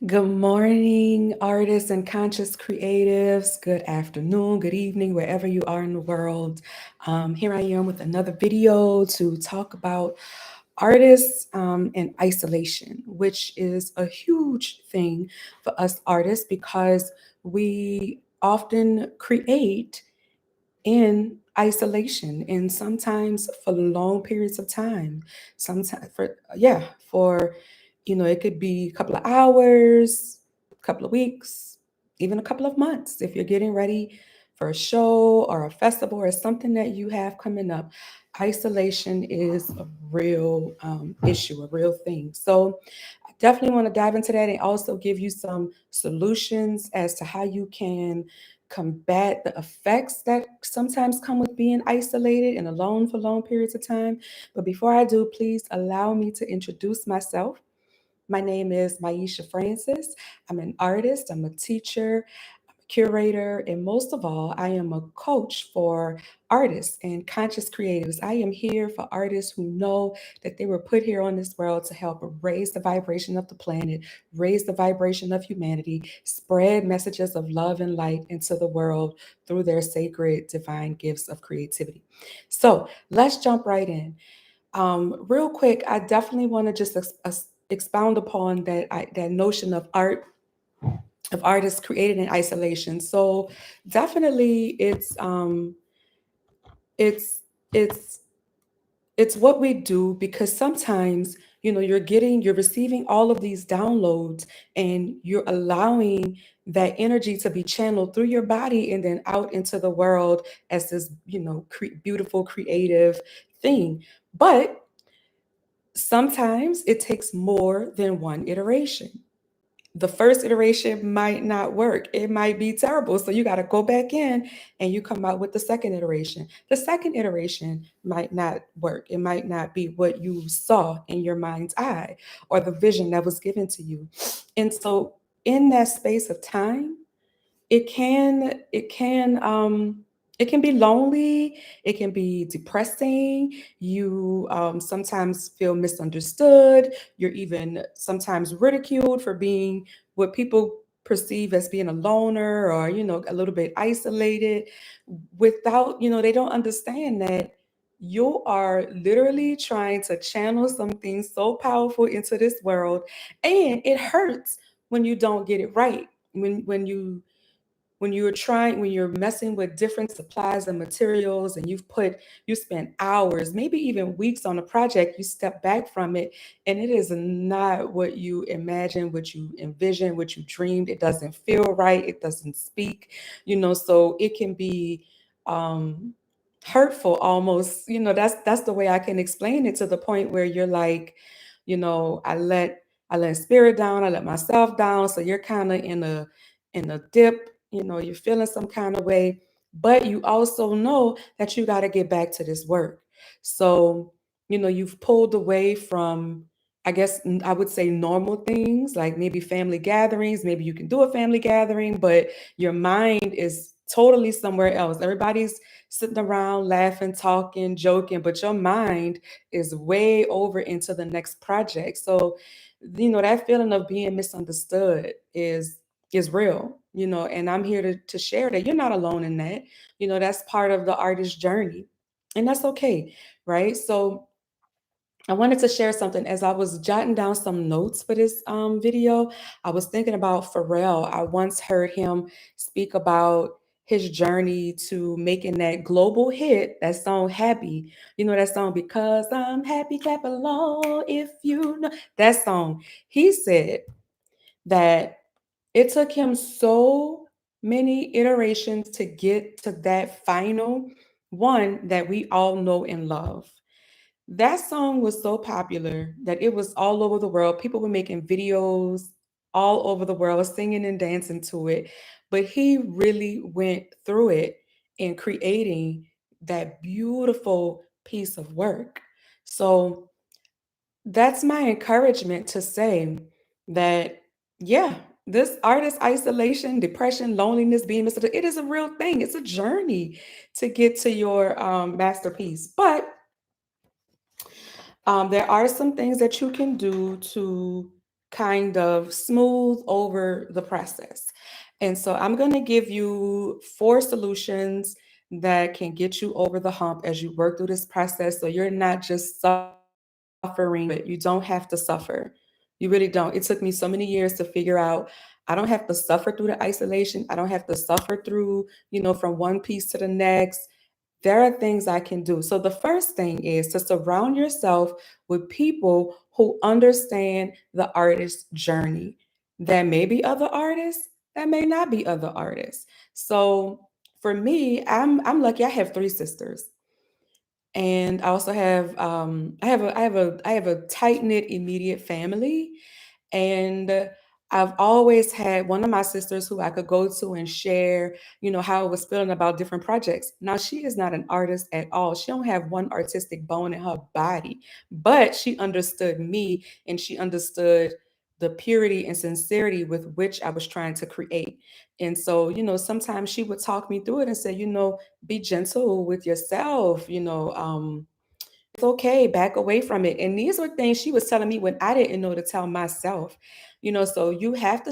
Good morning, artists and conscious creatives. Good afternoon, good evening, wherever you are in the world. Here I am with another video to talk about artists and isolation, which is a huge thing for us artists because we often create in isolation and sometimes for long periods of time. Sometimes for it could be a couple of hours, a couple of weeks, even a couple of months if you're getting ready for a show or a festival or something that you have coming up. Isolation is a real issue, a real thing. So I definitely want to dive into that and also give you some solutions as to how you can combat the effects that sometimes come with being isolated and alone for long periods of time. But before I do, please allow me to introduce myself. My name is Maisha Francis. I'm an artist, I'm a teacher, curator, and most of all, I am a coach for artists and conscious creatives. I am here for artists who know that they were put here on this world to help raise the vibration of the planet, raise the vibration of humanity, spread messages of love and light into the world through their sacred divine gifts of creativity. So let's jump right in. Real quick, I definitely want to just expound upon that notion of artists created in isolation. So definitely it's it's it's what we do because sometimes you're receiving all of these downloads and you're allowing that energy to be channeled through your body and then out into the world as this beautiful creative thing. But sometimes it takes more than one iteration. The first iteration might not work. It might be terrible. So you got to go back in and you come out with the second iteration. The second iteration might not work. It might not be what you saw in your mind's eye or the vision that was given to you. And so in that space of time, it can be lonely, it can be depressing. You sometimes feel misunderstood. You're even sometimes ridiculed for being what people perceive as being a loner or a little bit isolated without they don't understand that you are literally trying to channel something so powerful into this world, and it hurts when you don't get it right, when you're messing with different supplies and materials and you spent hours, maybe even weeks on a project, you step back from it and it is not what you imagined, what you envisioned, what you dreamed. It doesn't feel right, it doesn't speak, so it can be um hurtful almost. That's the way I can explain it, to the point where you're like, I let spirit down, I let myself down. So you're kind of in a dip, you're feeling some kind of way, but you also know that you got to get back to this work. So, you've pulled away from, I guess I would say, normal things like maybe family gatherings. Maybe you can do a family gathering, but your mind is totally somewhere else. Everybody's sitting around laughing, talking, joking, but your mind is way over into the next project. So, that feeling of being misunderstood is real, and I'm here to share that you're not alone in that. That's part of the artist's journey, and that's okay, right? So I wanted to share something as I was jotting down some notes for this video. I was thinking about Pharrell. I once heard him speak about his journey to making that global hit, that song Happy. You know that song, Because I'm Happy, clap along if you know that song. He said that it took him so many iterations to get to that final one that we all know and love. That song was so popular that it was all over the world. People were making videos all over the world, singing and dancing to it. But he really went through it in creating that beautiful piece of work. So that's my encouragement to say that, yeah, this artist isolation, depression, loneliness, being misunderstood, it is a real thing. It's a journey to get to your masterpiece. But there are some things that you can do to kind of smooth over the process. And so I'm going to give you 4 solutions that can get you over the hump as you work through this process. So you're not just suffering through it. You don't have to suffer. You really don't. It took me so many years to figure out I don't have to suffer through the isolation. I don't have to suffer through, from one piece to the next. There are things I can do. So the first thing is to surround yourself with people who understand the artist's journey. There may be other artists, there may not be other artists. So for me, I'm lucky. I have 3 sisters, and I also have I have a tight knit immediate family, and I've always had one of my sisters who I could go to and share, how I was feeling about different projects. Now she is not an artist at all. She don't have one artistic bone in her body, but she understood me and she understood the purity and sincerity with which I was trying to create. And so, sometimes she would talk me through it and say, be gentle with yourself, it's okay, back away from it. And these were things she was telling me when I didn't know to tell myself. So you have to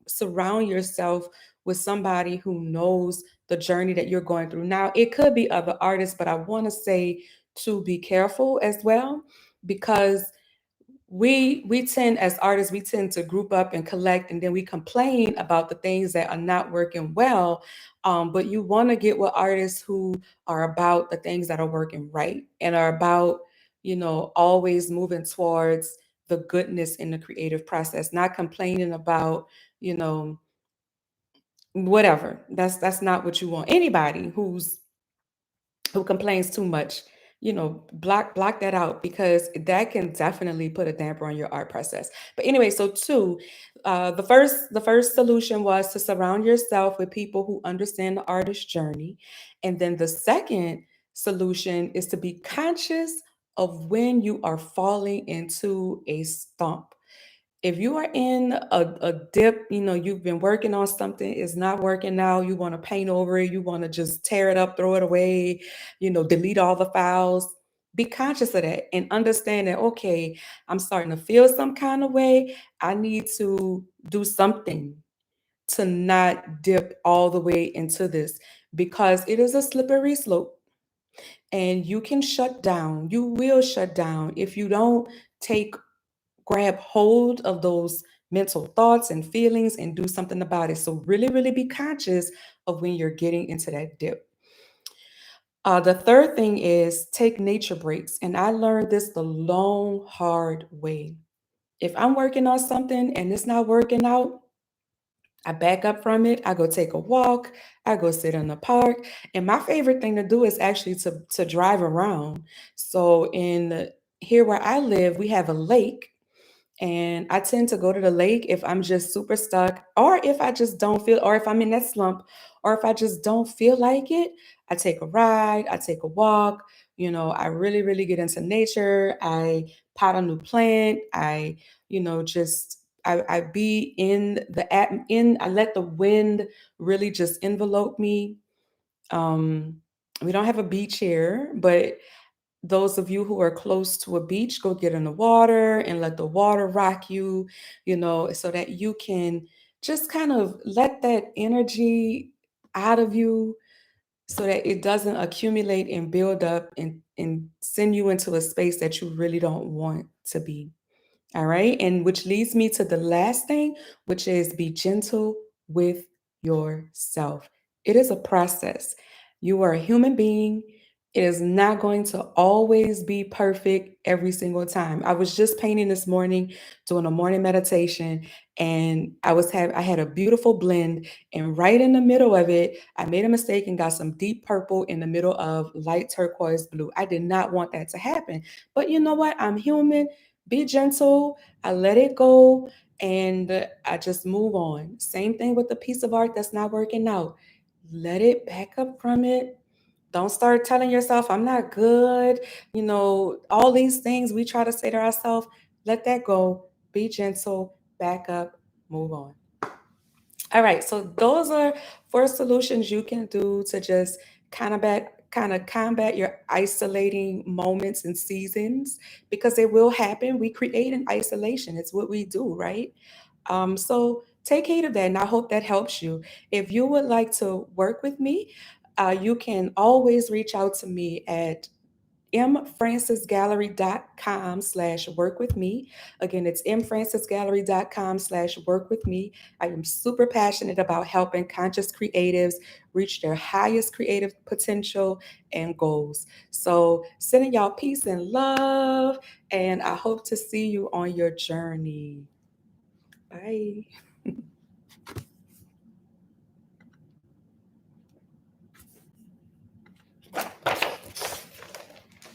surround yourself with somebody who knows the journey that you're going through. Now, it could be other artists, but I want to say to be careful as well, because we tend, as artists, we tend to group up and collect, and then we complain about the things that are not working well. But you want to get with artists who are about the things that are working right and are about, always moving towards the goodness in the creative process, not complaining about, you know whatever. That's not what you want. Anybody who complains too much, block that out, because that can definitely put a damper on your art process. But anyway, so two, the first solution was to surround yourself with people who understand the artist's journey. And then the second solution is to be conscious of when you are falling into a stump. If you are in a dip, you've been working on something, it's not working now, you want to paint over it, you want to just tear it up, throw it away, delete all the files. Be conscious of that and understand that, okay, I'm starting to feel some kind of way. I need to do something to not dip all the way into this, because it is a slippery slope and you can shut down. You will shut down if you don't take grab hold of those mental thoughts and feelings and do something about it. So really, really be conscious of when you're getting into that dip. The third thing is take nature breaks. And I learned this the long, hard way. If I'm working on something and it's not working out, I back up from it. I go take a walk. I go sit in the park. And my favorite thing to do is actually to drive around. So here where I live, we have a lake, and I tend to go to the lake if I'm just super stuck, or if I just don't feel, or if I'm in that slump, or if I just don't feel like it. I take a ride, I take a walk. I really, really get into nature. I pot a new plant. I be in I let the wind really just envelope me. Um, we don't have a beach here, but those of you who are close to a beach, go get in the water and let the water rock you, so that you can just kind of let that energy out of you, so that it doesn't accumulate and build up and send you into a space that you really don't want to be. All right. And which leads me to the last thing, which is be gentle with yourself. It is a process. You are a human being. It is not going to always be perfect every single time. I was just painting this morning, doing a morning meditation, and I had a beautiful blend, and right in the middle of it, I made a mistake and got some deep purple in the middle of light turquoise blue. I did not want that to happen. But you know what? I'm human. Be gentle. I let it go, and I just move on. Same thing with the piece of art that's not working out. Let it back up from it. Don't start telling yourself, I'm not good. All these things we try to say to ourselves, let that go. Be gentle, back up, move on. All right, so those are 4 solutions you can do to just kind of kind of combat your isolating moments and seasons, because they will happen. We create in isolation. It's what we do, right? So take heed of that, and I hope that helps you. If you would like to work with me, you can always reach out to me at mfrancisgallery.com/work with me. Again, it's mfrancisgallery.com/work with me. I am super passionate about helping conscious creatives reach their highest creative potential and goals. So, sending y'all peace and love, and I hope to see you on your journey. Bye.